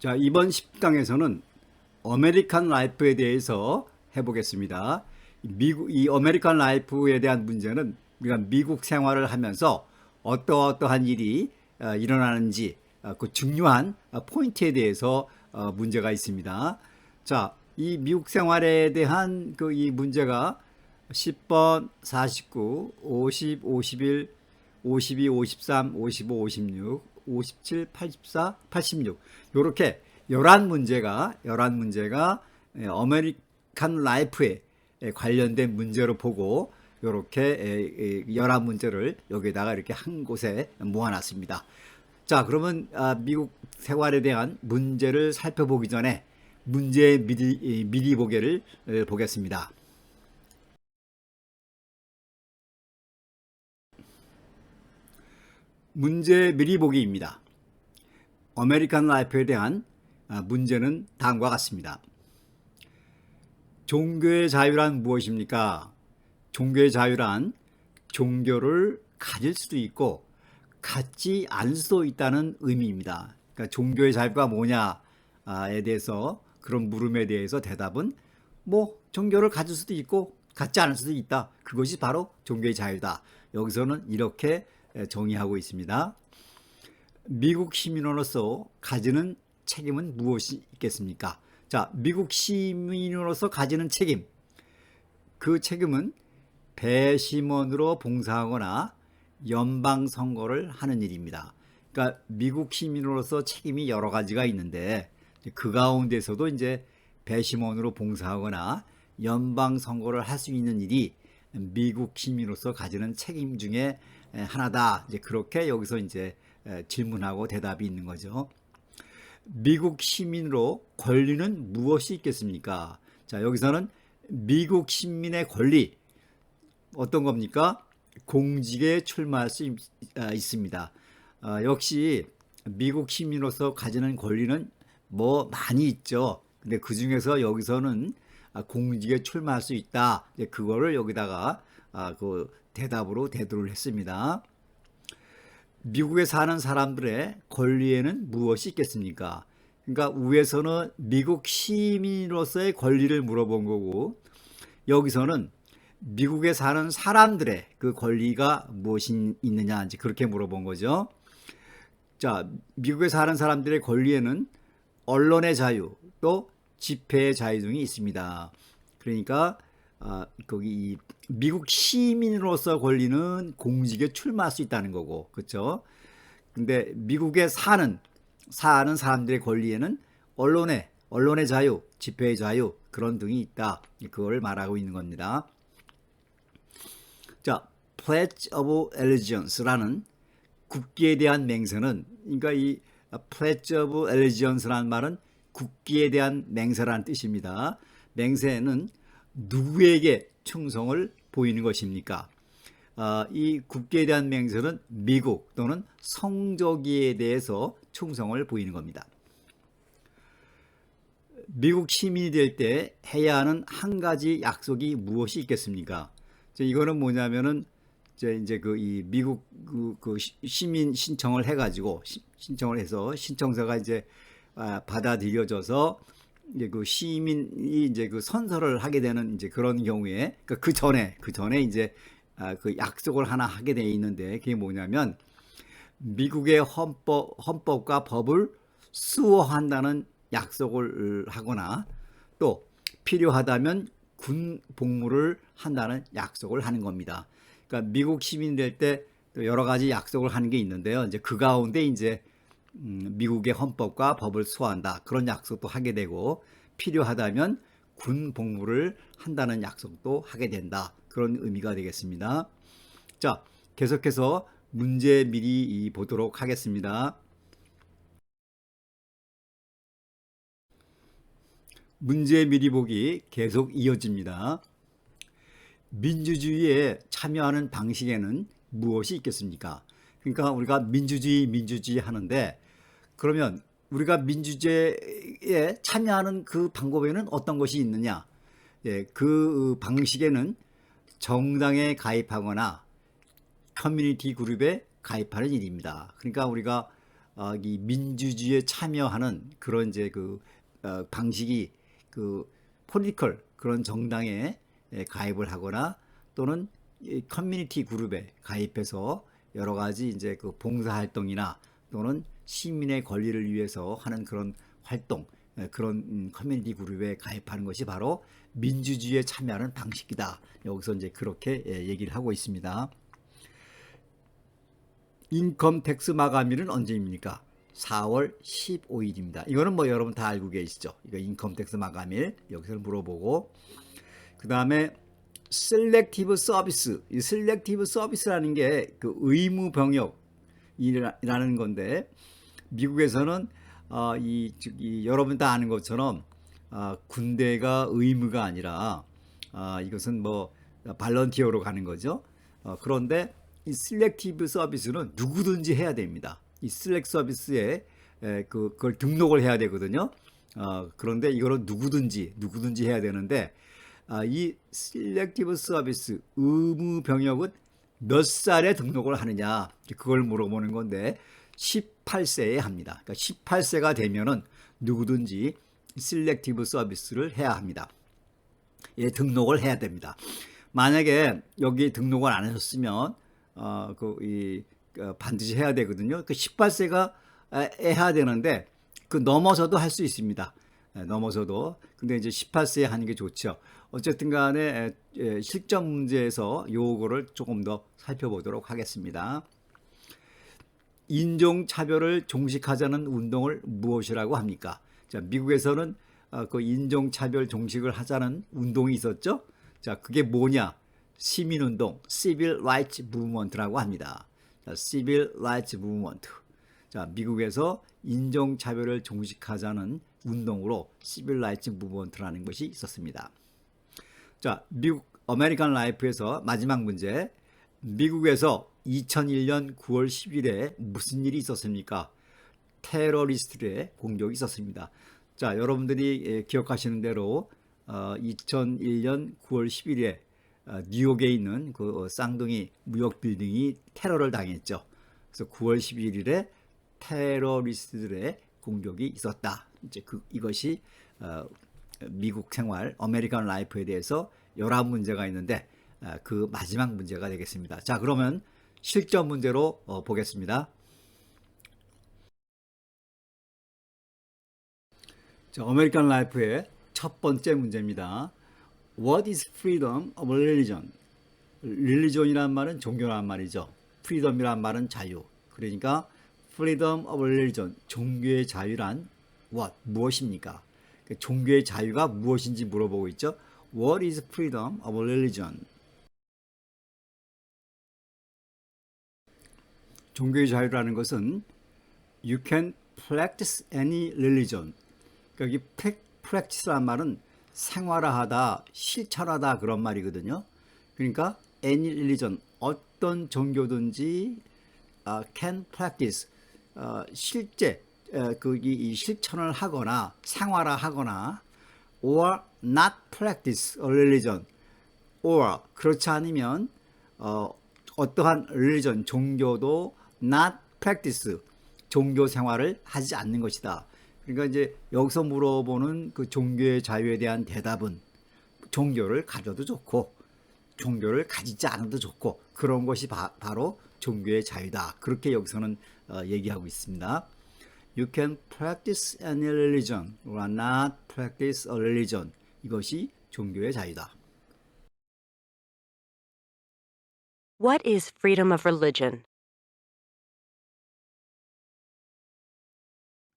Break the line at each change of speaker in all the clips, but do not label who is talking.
자, 이번 10강에서는 아메리칸 라이프에 대해서 해보겠습니다. 이 아메리칸 라이프에 대한 문제는 우리가 미국 생활을 하면서 어떠한 일이 일어나는지 그 중요한 포인트에 대해서 문제가 있습니다. 자, 이 미국 생활에 대한 그 이 문제가 10번, 49, 50, 51, 52, 53, 55, 56, 57, 84, 86 이렇게 11문제가 아메리칸 라이프에 관련된 문제로 보고 이렇게 11문제를 여기다가 이렇게 한 곳에 모아놨습니다. 자, 그러면 미국 생활에 대한 문제를 살펴보기 전에 문제 미리 보기를 보겠습니다. 문제 미리 보기입니다. 아메리칸 라이프에 대한 문제는 다음과 같습니다. 종교의 자유란 무엇입니까? 종교의 자유란 종교를 가질 수도 있고 갖지 않을 수도 있다는 의미입니다. 그러니까 종교의 자유가 뭐냐에 대해서 그런 물음에 대해서 대답은 뭐 종교를 가질 수도 있고 갖지 않을 수도 있다. 그것이 바로 종교의 자유다. 여기서는 이렇게 정의하고 있습니다. 미국 시민으로서 가지는 책임은 무엇이 있겠습니까? 자, 미국 시민으로서 가지는 책임. 그 책임은 배심원으로 봉사하거나 연방 선거를 하는 일입니다. 그러니까 미국 시민으로서 책임이 여러 가지가 있는데 그 가운데서도 이제 배심원으로 봉사하거나 연방 선거를 할 수 있는 일이 미국 시민으로서 가지는 책임 중에 하나다. 이제 그렇게 여기서 이제 질문하고 대답이 있는 거죠. 미국 시민으로 권리는 무엇이 있겠습니까? 자, 여기서는 미국 시민의 권리 어떤 겁니까? 공직에 출마할 수 있습니다. 역시 미국 시민으로서 가지는 권리는 뭐 많이 있죠. 근데 그 중에서 여기서는 공직에 출마할 수 있다. 그거를 여기다가 그 대답으로 대두를 했습니다. 미국에 사는 사람들의 권리에는 무엇이 있겠습니까? 그러니까 위에서는 미국 시민으로서의 권리를 물어본 거고 여기서는 미국에 사는 사람들의 그 권리가 무엇이 있느냐 이제 그렇게 물어본 거죠. 자, 미국에 사는 사람들의 권리에는 언론의 자유 또 집회의 자유 등이 있습니다. 그러니까 거기 미국 시민으로서 권리는 공직에 출마할 수 있다는 거고, 그렇죠? 근데 미국에 사는 사람들의 권리에는 언론의 자유, 집회의 자유 그런 등이 있다. 그걸 말하고 있는 겁니다. 자, Pledge of Allegiance라는 국기에 대한 맹세는, 그러니까 이 Pledge of Allegiance라는 말은 국기에 대한 맹세라는 뜻입니다. 맹세는 누구에게 충성을 보이는 것입니까? 이 국기에 대한 맹세는 미국 또는 성조기에 대해서 충성을 보이는 겁니다. 미국 시민이 될 때 해야 하는 한 가지 약속이 무엇이 있겠습니까? 이거는 뭐냐면은 이제 이 미국 그 시민 신청을 해가지고 신청을 해서 신청서가 이제 받아들여져서 이제 그 시민이 이제 그 선서를 하게 되는 이제 그런 경우에 그 전에 이제 그 약속을 하나 하게 돼 있는데 그게 뭐냐면 미국의 헌법과 법을 수호한다는 약속을 하거나 또 필요하다면 군 복무를 한다는 약속을 하는 겁니다. 그러니까 미국 시민 될 때 여러 가지 약속을 하는 게 있는데요. 이제 그 가운데 이제 미국의 헌법과 법을 수호한다. 그런 약속도 하게 되고 필요하다면 군 복무를 한다는 약속도 하게 된다. 그런 의미가 되겠습니다. 자, 계속해서 문제 미리 보도록 하겠습니다. 문제 미리 보기 계속 이어집니다. 민주주의에 참여하는 방식에는 무엇이 있겠습니까? 그러니까 우리가 민주주의 하는데 그러면 우리가 민주주의에 참여하는 그 방법에는 어떤 것이 있느냐? 예, 그 방식에는 정당에 가입하거나 커뮤니티 그룹에 가입하는 일입니다. 그러니까 우리가 이 민주주의에 참여하는 그런 이제 그 방식이 그 폴리티컬 그런 정당에 가입을 하거나 또는 이 커뮤니티 그룹에 가입해서 여러 가지 이제 그 봉사 활동이나 또는 시민의 권리를 위해서 하는 그런 활동, 그런 커뮤니티 그룹에 가입하는 것이 바로 민주주의에 참여하는 방식이다. 여기서 이제 그렇게 얘기를 하고 있습니다. 인컴 텍스 마감일은 언제입니까? 4월 15일입니다. 이거는 뭐 여러분 다 알고 계시죠? 이거 인컴 텍스 마감일 여기서 물어보고, 그 다음에 셀렉티브 서비스. 이 셀렉티브 서비스라는 게 그 의무 병역이라는 건데, 미국에서는 여러분 다 아는 것처럼 군대가 의무가 아니라 이것은 뭐 발런티어로 가는 거죠. 그런데 이 실렉티브 서비스는 누구든지 해야 됩니다. 이 실렉 서비스에 그걸 등록을 해야 되거든요. 그런데 이거는 누구든지 해야 되는데, 이 실렉티브 서비스 의무 병역은 몇 살에 등록을 하느냐, 그걸 물어보는 건데 18세에 합니다. 그러니까 18세가 되면은 누구든지 실렉티브 서비스를 해야 합니다. 예, 등록을 해야 됩니다. 만약에 여기 등록을 안 하셨으면 반드시 해야 되거든요. 그 18세가 해야 되는데 그 넘어서도 할 수 있습니다. 넘어서도. 근데 이제 18세에 하는 게 좋죠. 어쨌든 간에 실전 문제에서 요거를 조금 더 살펴보도록 하겠습니다. 인종차별을 종식하자는 운동을 무엇이라고 합니까? 자, 미국에서는 그 인종차별 종식을 하자는 운동이 있었죠. 자, 그게 뭐냐? 시민운동, Civil Rights Movement라고 합니다. 자, Civil Rights Movement. 자, 미국에서 인종차별을 종식하자는 운동으로 Civil Rights Movement라는 것이 있었습니다. 자, 미국 아메리칸 라이프에서 마지막 문제. 미국에서 2001년 9월 10일에 무슨 일이 있었습니까? 테러리스트들의 공격이 있었습니다. 자, 여러분들이 기억하시는 대로 2001년 9월 10일에 뉴욕에 있는 그 쌍둥이 무역 빌딩이 테러를 당했죠. 그래서 9월 11일에 테러리스트들의 공격이 있었다. 이제 이것이 미국 생활, 아메리칸 라이프에 대해서 11문제가 있는데 그 마지막 문제가 되겠습니다. 자, 그러면 실전 문제로 보겠습니다. 자, 아메리칸 라이프의 첫 번째 문제입니다. What is freedom of religion? religion이란 말은 종교란 말이죠. freedom이란 말은 자유. 그러니까 freedom of religion, 종교의 자유란 what? 무엇입니까? 종교의 자유가 무엇인지 물어보고 있죠. What is freedom of religion? 종교의 자유라는 것은 you can practice any religion. 여기 practice란 말은 생활화하다, 실천하다 그런 말이거든요. 그러니까 any religion, 어떤 종교든지 can practice, 실제 이 실천을 하거나 생활화하거나 or not practice a religion, or 그렇지 않으면 어떠한 religion, 종교도 not practice, 종교 생활을 하지 않는 것이다. 그러니까 이제 여기서 물어보는 그 종교의 자유에 대한 대답은 종교를 가져도 좋고 종교를 가지지 않아도 좋고 그런 것이 바로 종교의 자유다. 그렇게 여기서는 얘기하고 있습니다. You can practice any religion or not practice a religion. 이것이 종교의 자유다.
What is freedom of religion?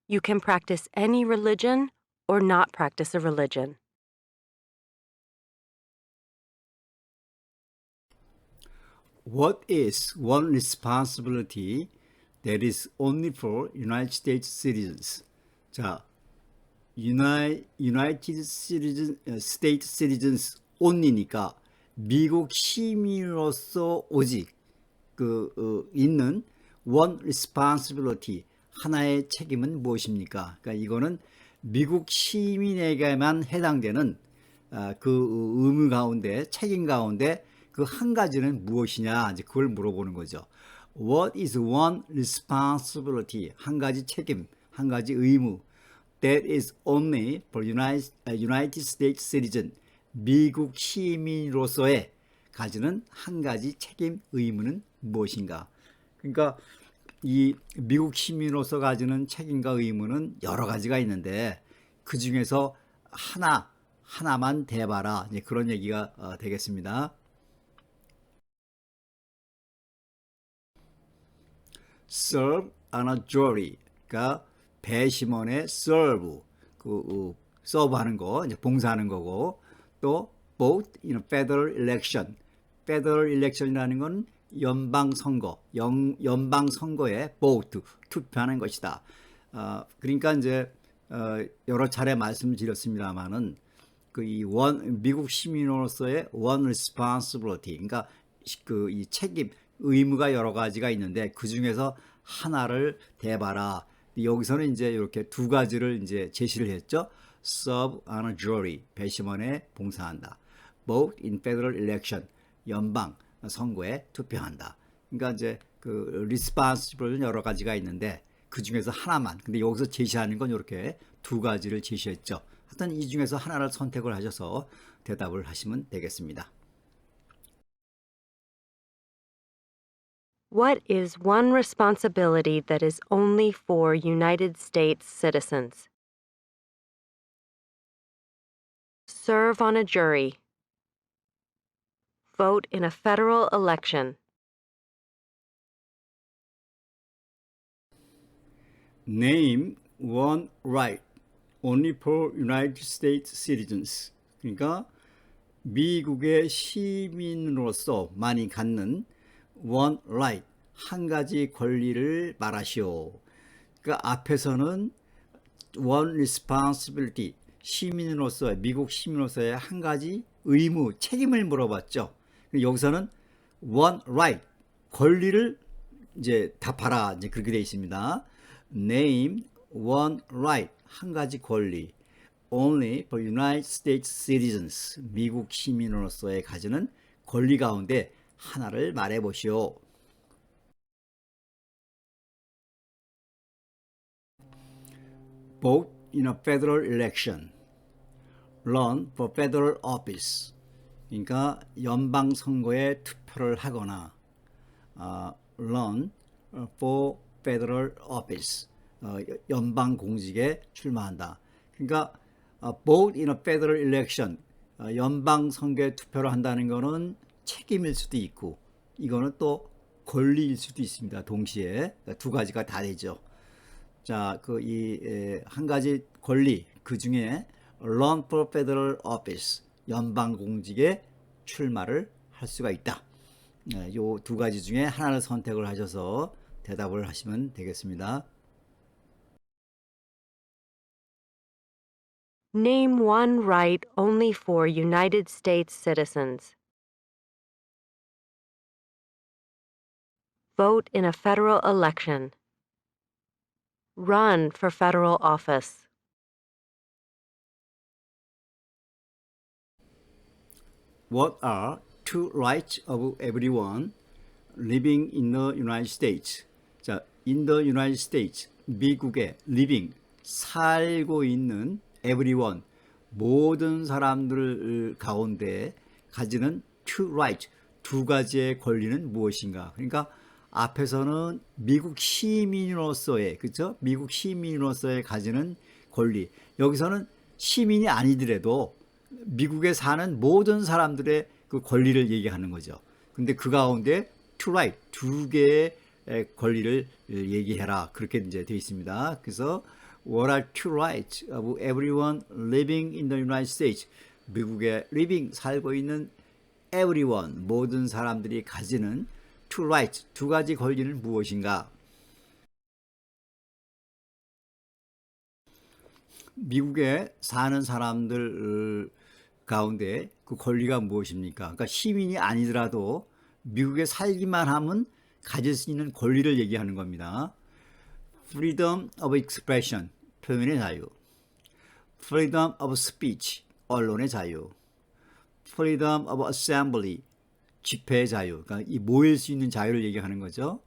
You can practice any religion or not practice a religion.
What is one responsibility that is only for United States citizens? 자, United States citizens only니까 미국 시민으로서 오직 있는 one responsibility, 하나의 책임은 무엇입니까? 그러니까 이거는 미국 시민에게만 해당되는 그 의무 가운데, 책임 가운데 그 한 가지는 무엇이냐, 이제 그걸 물어보는 거죠. What is one responsibility? 한 가지 책임, 한 가지 의무. That is only for United States citizen. 미국 시민으로서의 가지는 한 가지 책임, 의무는 무엇인가? 그러니까 이 미국 시민으로서 가지는 책임과 의무는 여러 가지가 있는데 그 중에서 하나만 대봐라. 이제 그런 얘기가 되겠습니다. serve on a jury. 그러니까 배심원에 serve, 서브하는 거, 이제 봉사하는 거고, 또 vote in a federal election. federal election이라는 건 연방 선거, 연방 선거에 vote, 투표하는 것이다. 그러니까 이제 여러 차례 말씀드렸습니다만은 미국 시민으로서의 one responsibility, 그러니까 이 책임, 의무가 여러 가지가 있는데 그 중에서 하나를 대봐라. 여기서는 이제 이렇게 두 가지를 이제 제시를 했죠. serve on a jury, 배심원에 봉사한다. vote in federal election, 연방 선거에 투표한다. 그러니까 이제 그 responsible는 여러 가지가 있는데 그 중에서 하나만. 근데 여기서 제시하는 건 이렇게 두 가지를 제시했죠. 하여튼 이 중에서 하나를 선택을 하셔서 대답을 하시면 되겠습니다.
What is one responsibility that is only for United States citizens? Serve on a jury. Vote in a federal election.
Name one right only for United States citizens. 그러니까 미국의 시민으로서만이 갖는 one right, 한 가지 권리를 말하시오. 그러니까 앞에서는 one responsibility, 미국 시민으로서의 한 가지 의무, 책임을 물어봤죠. 여기서는 one right, 권리를 이제 답하라. 이제 그렇게 되어 있습니다. Name one right, 한 가지 권리. Only for United States citizens, 미국 시민으로서의 가지는 권리 가운데 하나를 말해 보시오. Vote in a federal election. Run for federal office. 그러니까 연방 선거에 투표를 하거나 run for federal office. 연방 공직에 출마한다. 그러니까 vote in a federal election. 연방 선거에 투표를 한다는 것은 책임일 수도 있고 이거는 또 권리일 수도 있습니다. 동시에 두 가지가 다 되죠. 자, 한 가지 권리, 그 중에 run for federal office, 연방 공직에 출마를 할 수가 있다. 이 두 가지 중에 하나를 선택을 하셔서 대답을 하시면 되겠습니다.
Name one right only for United States citizens. Vote in a federal election. Run for federal office.
What are two rights of everyone living in the United States? 자, in the United States, 미국에 living, 살고 있는 everyone, 모든 사람들 가운데 가지는 two rights, 두 가지의 권리는 무엇인가? 그러니까 앞에서는 미국 시민으로서의, 그렇죠? 미국 시민으로서의 가지는 권리. 여기서는 시민이 아니더라도 미국에 사는 모든 사람들의 그 권리를 얘기하는 거죠. 근데 그 가운데 two right, 두 개의 권리를 얘기해라. 그렇게 이제 되어 있습니다. 그래서 What are two rights of everyone living in the United States? 미국에 living, 살고 있는 everyone, 모든 사람들이 가지는 two rights, 두 가지 권리는 무엇인가? 미국에 사는 사람들 가운데 그 권리가 무엇입니까? 그러니까 시민이 아니더라도 미국에 살기만 하면 가질 수 있는 권리를 얘기하는 겁니다. Freedom of expression, 표현의 자유. Freedom of speech, 언론의 자유. Freedom of assembly, 집회의 자유. 그러니까 이 모일 수 있는 자유를 얘기하는 거죠.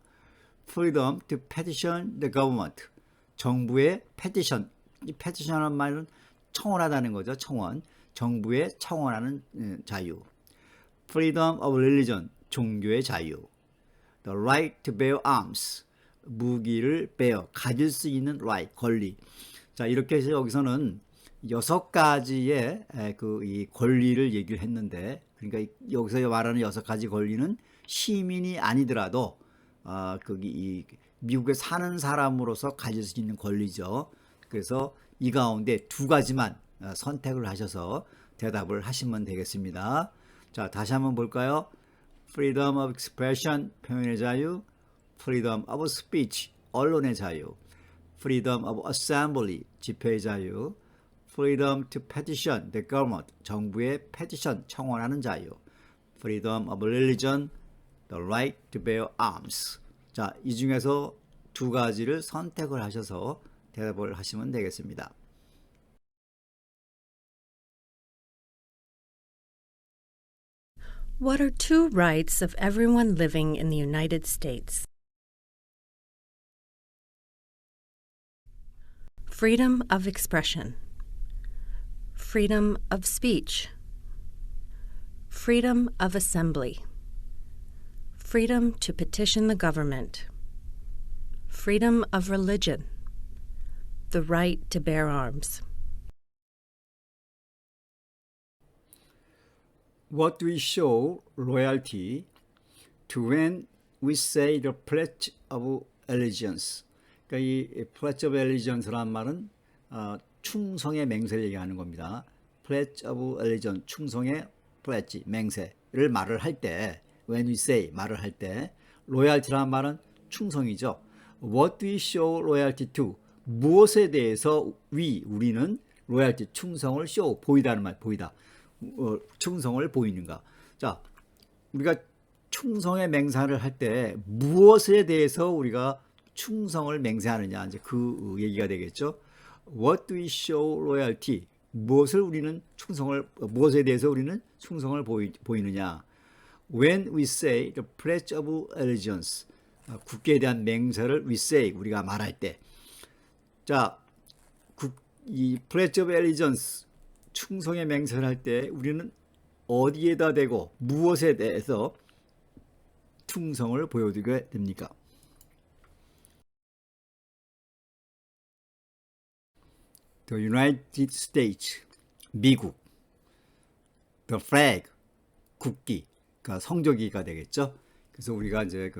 freedom to petition the government. 정부의 petition. 이 petition이라는 말은 청원하다는 거죠. 청원. 정부에 청원하는 자유. freedom of religion. 종교의 자유. the right to bear arms. 무기를 bear. 가질 수 있는 right. 권리. 자, 이렇게 해서 여기서는 6가지의 이 권리를 얘기를 했는데, 그러니까 여기서 말하는 6가지 권리는 시민이 아니더라도 이 미국에 사는 사람으로서 가질 수 있는 권리죠. 그래서 이 가운데 2가지만 선택을 하셔서 대답을 하시면 되겠습니다. 자, 다시 한번 볼까요? freedom of expression, 표현의 자유, freedom of speech, 언론의 자유, freedom of assembly, 집회의 자유, freedom to petition the government, 정부의 petition, 청원하는 자유, freedom of religion, the right to bear arms. 자, 이 중에서 2가지를 선택을 하셔서 대답을 하시면 되겠습니다.
What are 2 rights of everyone living in the United States? Freedom of expression, freedom of speech, freedom of assembly, freedom to petition the government, freedom of religion, the right to bear arms.
What do we show loyalty to when we say the Pledge of Allegiance? 그러니까 이 Pledge of Allegiance라는 말은 충성의 맹세를 얘기하는 겁니다. Pledge of Allegiance, 충성의 pledge, 맹세를 말을 할 때, when we say, 말을 할 때, loyalty라는 말은 충성이죠. What do we show loyalty to? 무엇에 대해서 우리는 loyalty, 충성을 show, 보이다는 말, 보이다. 충성을 보이는가. 자, 우리가 충성의 맹세를 할 때 무엇에 대해서 우리가 충성을 맹세하느냐, 이제 그 얘기가 되겠죠. What do we show loyalty? 무엇에 대해서 우리는 충성을 보이느냐. When we say the Pledge of Allegiance, 국기에 대한 맹세를 we say, 우리가 말할 때. 자, 이 Pledge of Allegiance, 충성의 맹세를 할 때 우리는 어디에다 대고 무엇에 대해서 충성을 보여드리게 됩니까? The United States, 미국. The flag, 국기, 그러니까 성조기가 되겠죠. 그래서 우리가 이제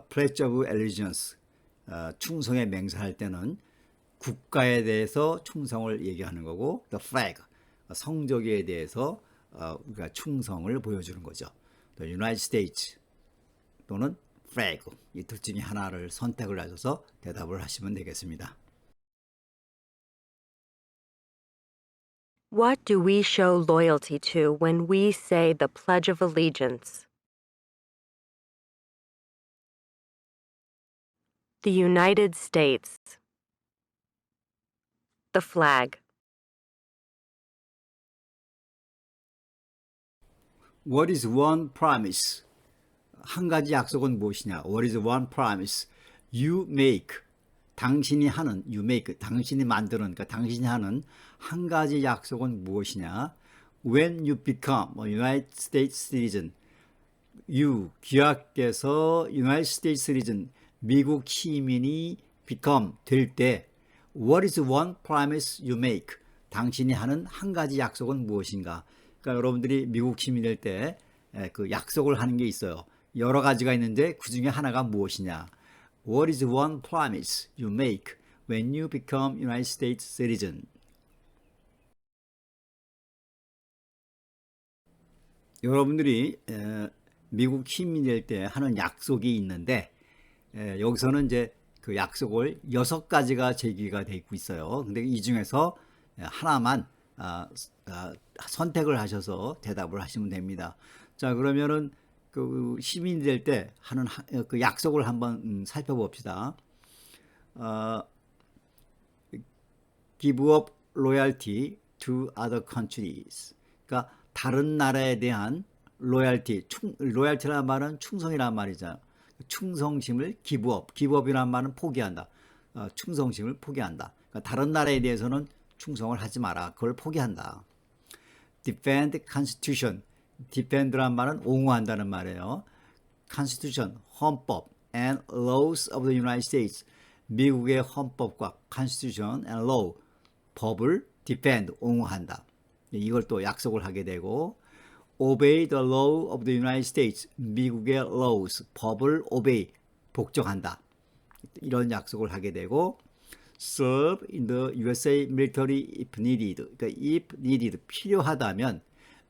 Pledge of Allegiance, 충성의 맹세할 때는 국가에 대해서 충성을 얘기하는 거고, the flag, 성조기에 대해서 우리가 충성을 보여주는 거죠. The United States 또는 flag, 이 둘 중에 하나를 선택을 하셔서 대답을 하시면 되겠습니다.
What do we show loyalty to when we say the Pledge of Allegiance? The United States. The flag.
What is one promise? 한 가지 약속은 무엇이냐? What is one promise you make? 당신이 하는, you make, 당신이 만드는, 그러니까 당신이 하는 한 가지 약속은 무엇이냐? When you become a United States citizen, you, 귀하께서 United States citizen, 미국 시민이 become, 될 때, what is one promise you make? 당신이 하는 한 가지 약속은 무엇인가? 그러니까 여러분들이 미국 시민이 될 때 그 약속을 하는 게 있어요. 여러 가지가 있는데 그 중에 하나가 무엇이냐? What is one promise you make when you become United States citizen? 여러분들이 미국 시민이 될 때 하는 약속이 있는데 여기서는 이제 그 약속을 6가지가 제기가 되고 있어요. 근데 이 중에서 하나만 선택을 하셔서 대답을 하시면 됩니다. 자, 그러면은 그 시민이 될 때 하는 그 약속을 한번 살펴봅시다. Give up loyalty to other countries. 그러니까 다른 나라에 대한 loyalty, loyalty라는 말은 충성이라는 말이죠. 충성심을 기브업, 기브업이라는 말은 포기한다. 충성심을 포기한다. 그러니까 다른 나라에 대해서는 충성을 하지 마라. 그걸 포기한다. defend constitution, defend란 말은 옹호한다는 말이에요. constitution, 헌법 and laws of the United States, 미국의 헌법과 constitution and law, 법을 defend, 옹호한다. 이걸 또 약속을 하게 되고 obey the law of the United States, 미국의 laws, 법을 obey, 복종한다. 이런 약속을 하게 되고 serve in the USA military if needed, 그러니까 if needed, 필요하다면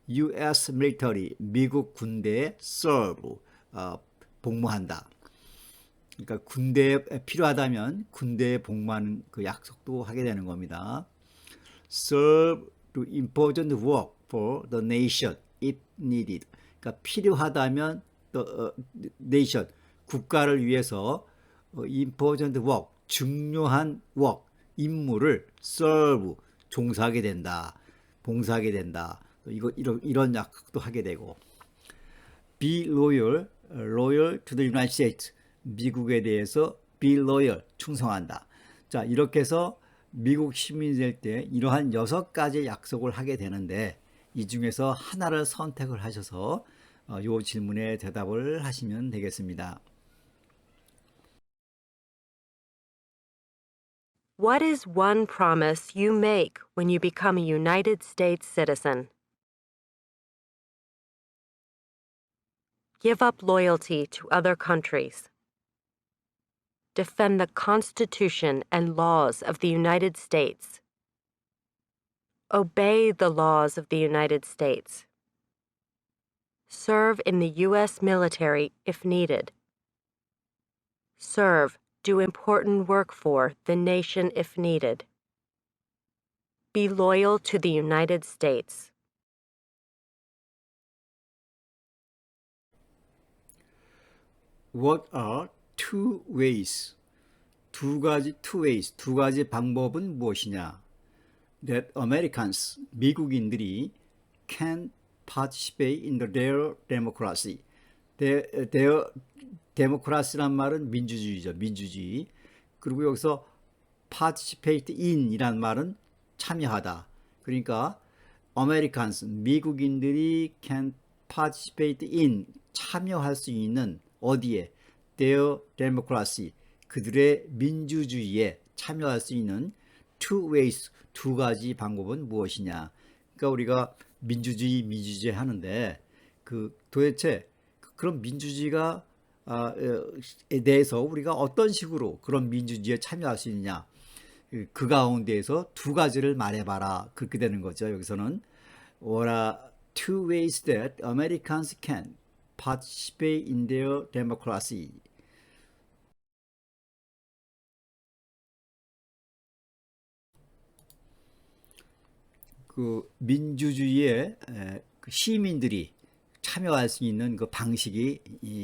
US military, 미국 군대에 serve, 복무한다. 그러니까 군대에 필요하다면 군대에 복무하는 그 약속도 하게 되는 겁니다. serve to important work for the nation if needed. 그러니까 필요하다면 the nation, 국가를 위해서 important work, 중요한 work, 임무를 serve, 종사하게 된다. 봉사하게 된다. 이런 약속도 하게 되고 be loyal, loyal to the United States, 미국에 대해서 be loyal, 충성한다. 자, 이렇게 해서 미국 시민이 될 때 이러한 6가지 약속을 하게 되는데 이 중에서 하나를 선택을 하셔서 이 질문에 대답을 하시면 되겠습니다.
What is one promise you make when you become a United States citizen? Give up loyalty to other countries. Defend the Constitution and laws of the United States. Obey the laws of the United States. Serve in the U.S. military if needed. Serve, do important work for the nation if needed. Be loyal to the United States.
What are two ways? two 가지 방법은 무엇이냐? That Americans, 미국인들이 can participate in their democracy. their democracy란 말은 민주주의죠. 민주주의. 그리고 여기서 participate in 이란 말은 참여하다. 그러니까 Americans, 미국인들이 can participate in, 참여할 수 있는 어디에? their democracy, 그들의 민주주의에 참여할 수 있는 two ways, 2가지 방법은 무엇이냐? 그러니까 우리가 민주주의 하는데 그 도대체 그런 민주주의가 에 대해서 우리가 어떤 식으로 그런 민주주의에 참여할 수 있느냐? 그 가운데에서 2가지를 말해봐라. 그렇게 되는 거죠. 여기서는 What are two ways that Americans can participate in their democracy? 그 민주주의에 그 시민들이 참여할 수 있는 그 방식이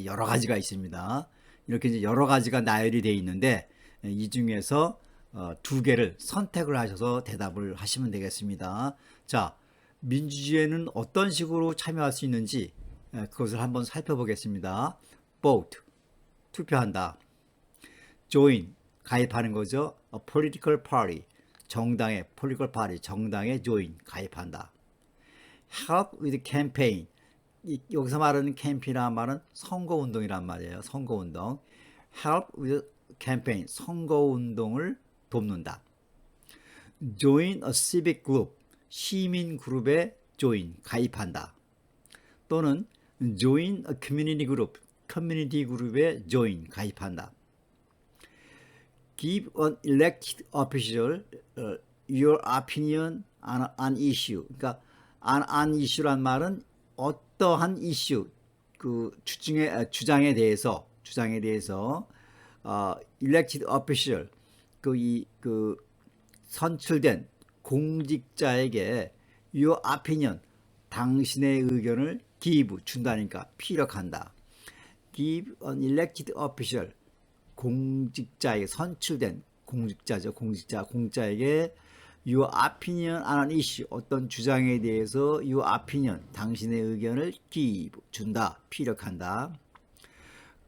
여러 가지가 있습니다. 이렇게 이제 여러 가지가 나열이 되어 있는데 이 중에서 2개를 선택을 하셔서 대답을 하시면 되겠습니다. 자, 민주주의에는 어떤 식으로 참여할 수 있는지 그것을 한번 살펴보겠습니다. vote, 투표한다. join, 가입하는 거죠. a political party, 정당의 political party, 정당에 join, 가입한다. help with campaign, 여기서 말하는 캠페인이라는 말은 선거운동이란 말이에요. 선거운동. help with campaign, 선거운동을 돕는다. join a civic group, 시민 그룹에 join, 가입한다. 또는 join a community group, 커뮤니티 그룹에 join, 가입한다. give an elected official your opinion on issue. 그러니까 on issu란 말은 어떠한 이슈, 그 주장에 대해서 elected official, 그 선출된 공직자에게 your opinion, 당신의 의견을 give, 준다니까 피력한다. give an elected official, 공직자에게, 선출된 공직자죠. 공직자에게 your opinion on an issue, 어떤 주장에 대해서 your opinion, 당신의 의견을 give, 준다, 피력한다.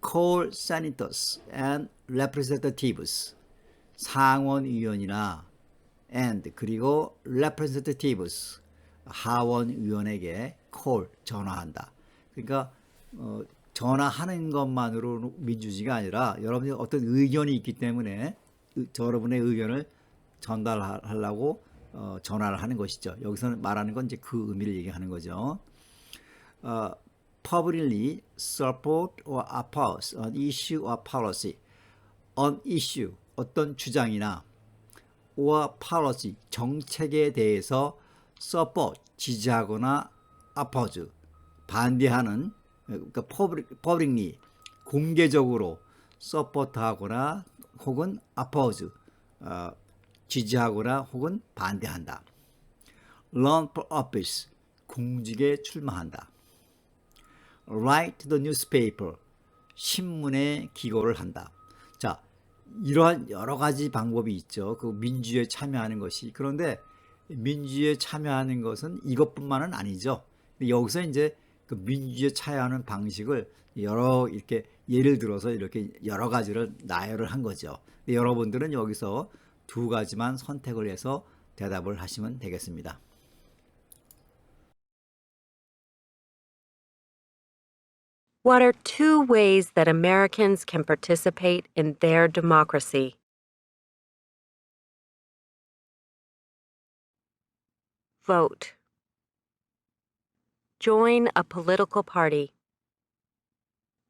call senators and representatives 상원의원이나 and 그리고 representatives 하원의원에게 call 전화한다. 그러니까 전화하는 것만으로 민주주의가 아니라 여러분이 어떤 의견이 있기 때문에 여러분의 의견을 전달하려고 전화를 하는 것이죠. 여기서는 말하는 건 이제 그 의미를 얘기하는 거죠. Publicly support or oppose an issue or policy. On issue 어떤 주장이나 or policy 정책에 대해서 support 지지하거나 oppose 반대하는 그러니까 publicly 공개적으로 support하거나 혹은 oppose 지지하거나 혹은 반대한다. Run for office 공직에 출마한다. Write to the newspaper 신문에 기고를 한다. 자, 이러한 여러 가지 방법이 있죠. 그 민주에 참여하는 것이. 그런데 민주에 참여하는 것은 이것뿐만은 아니죠. 여기서 이제 그 민주에 참여하는 방식을 여러 이렇게 예를 들어서 이렇게 여러 가지를 나열을 한 거죠. 여러분들은 여기서 두 가지만 선택을 해서 대답을 하시면 되겠습니다.
What are two ways that Americans can participate in their democracy? Vote. Join a political party.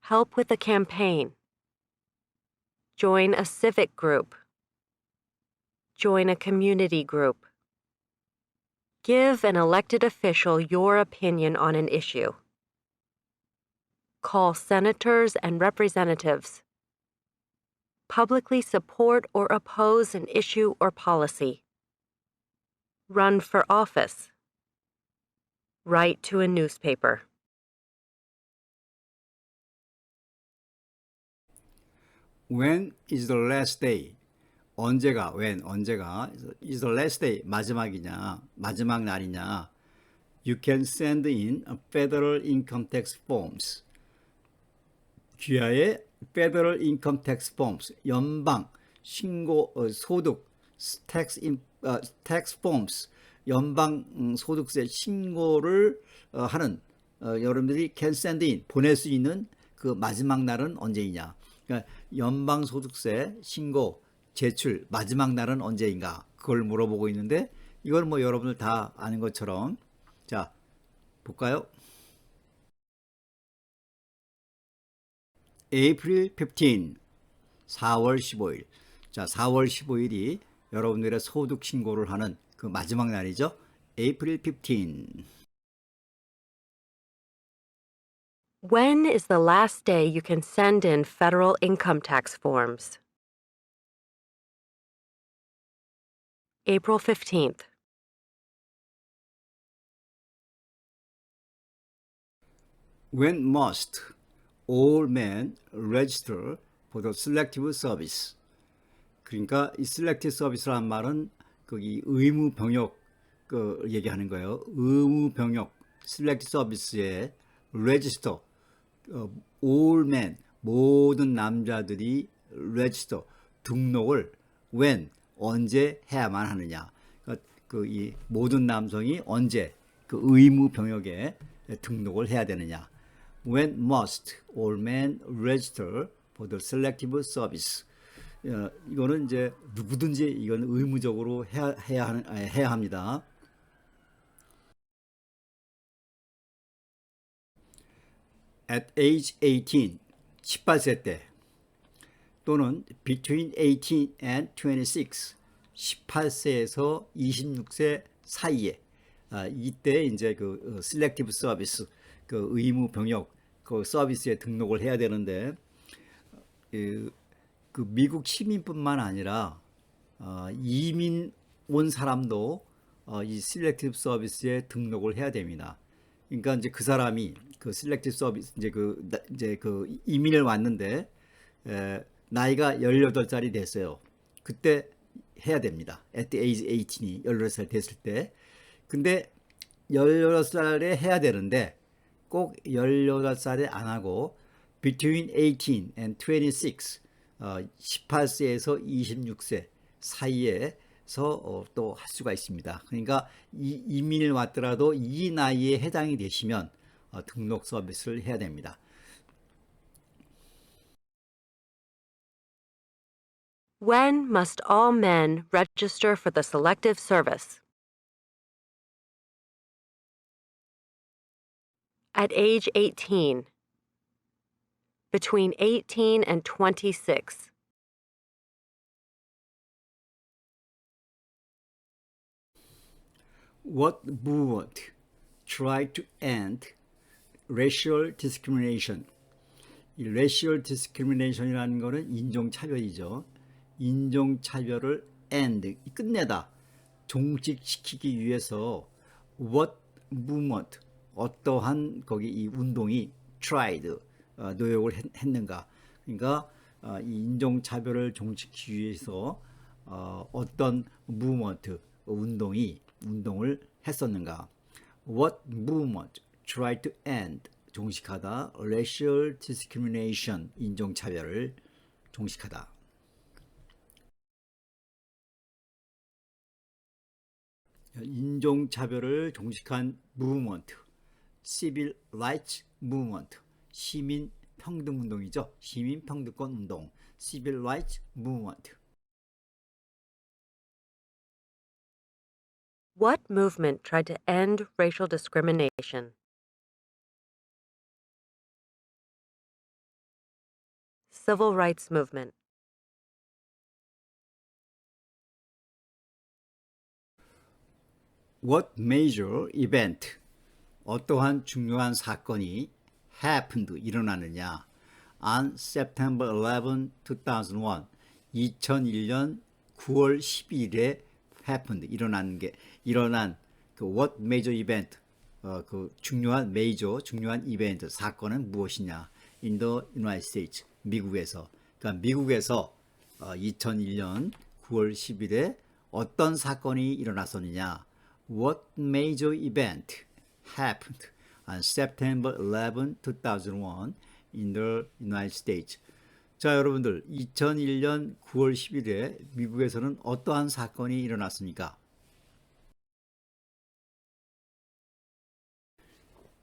Help with a campaign. Join a civic group. Join a community group. Give an elected official your opinion on an issue. Call senators and representatives. Publicly support or oppose an issue or policy. Run for office. Write to a newspaper.
When is the last day? 언제가 is the last day 마지막이냐 마지막 날이냐. You can send in federal income tax forms. 귀하의 federal income tax forms 연방 신고 소득 tax forms 연방 소득세 신고를 하는 여러분들이 can send in 보낼 수 있는 그 마지막 날은 언제이냐. 그러니까 연방 소득세 신고 제출 마지막 날은 언제인가 그걸 물어보고 있는데 이걸 뭐 여러분들 다 아는 것처럼 자 볼까요? April 15 4월 15일 자 4월 15일이 여러분들의 소득 신고를 하는 그 마지막 날이죠. April 15
When is the last day you can send in federal income tax forms? April 15th.
When must all men register for the selective service? 그러니까 이 selective service라는 말은 거기 의무 병역 그 얘기하는 거예요. 의무 병역 selective service에 register all men 모든 남자들이 register 등록을 when 언제 해야만 하느냐. 그러니까 그 이 모든 남성이 언제 그 의무 병역에 등록을 해야 되느냐. When must all men register for the selective service? 이거는 이제 누구든지 이건 의무적으로 해야 합니다. At age 18, 18세 때 또는 between 18 and 26, 18세에서 26세 사이에 이때 이제 그 selective service 그 의무 병역 그 서비스에 등록을 해야 되는데 그 미국 시민뿐만 아니라 이민 온 사람도 이 selective 서비스에 등록을 해야 됩니다. 그러니까 이제 그 사람이 그 selective 서비스 이제 그 이민을 왔는데 나이가 18살이 됐어요. 그때 해야 됩니다. At the age 18이 18살 됐을 때. 근데 18살에 해야 되는데 꼭 18살에 안 하고 between 18 and 26, 18세에서 26세 사이에서 또 할 수가 있습니다. 그러니까 이민을 왔더라도 이 나이에 해당이 되시면 등록 서비스를 해야 됩니다.
When must all men register for the Selective Service? At age 18. Between 18 and 26.
What movement tried to end racial discrimination? 이 racial discrimination이라는 것은 인종차별이죠. 인종차별을 end, 끝내다, 종식시키기 위해서 what movement, 어떠한 거기 이 운동이 tried, 노력을 했는가. 그러니까 이 인종차별을 종식시키기 위해서 어떤 movement, 운동을 했었는가. What movement tried to end, 종식하다, racial discrimination, 인종차별을 종식하다. 인종차별을 종식한 movement, civil rights movement, 시민평등운동이죠. 시민평등권 운동, civil rights movement.
What movement tried to end racial discrimination? Civil rights movement.
What major event, 어떠한 중요한 사건이 happened, 일어나느냐. On September 11, 2001, 2001년 9월 12일에 happened, 일어난 그 what major event, 그 중요한 이벤트, 사건은 무엇이냐. In the United States, 미국에서. 그러니까 미국에서 2001년 9월 10일에 어떤 사건이 일어났었느냐. What major event happened on September 11, 2001 in the United States? 자, 여러분들, 2001년 9월 10일에 미국에서는 어떠한 사건이 일어났습니까?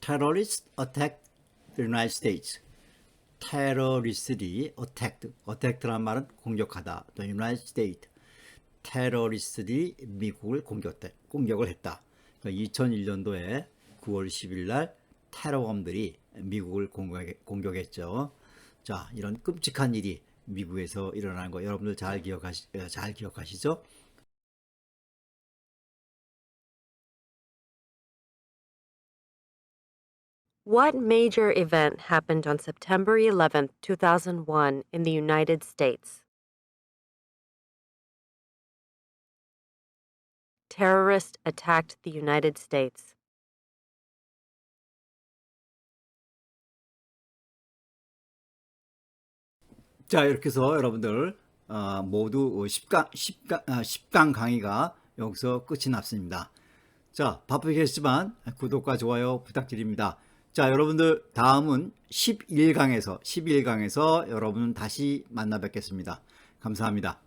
Terrorists attacked the United States. 테러리스트들이 attack란 말은 공격하다. The United States. 테러리스트들이 미국을 공격을 했다. 그러니까 2001년도에 9월 10일 날 테러범들이 미국을 공격했죠. 자, 이런 끔찍한 일이 미국에서 일어나는 거 여러분들 잘 기억하시죠?
What major event happened on September 11, 2001 in the United States? Terrorists attacked the United States.
자, 이렇게 해서 여러분들 모두 10강 강의가 여기서 끝이 났습니다. 자, 바쁘겠지만 구독과 좋아요 부탁드립니다. 자, 여러분들 다음은 11강에서 여러분 다시 만나 뵙겠습니다. 감사합니다.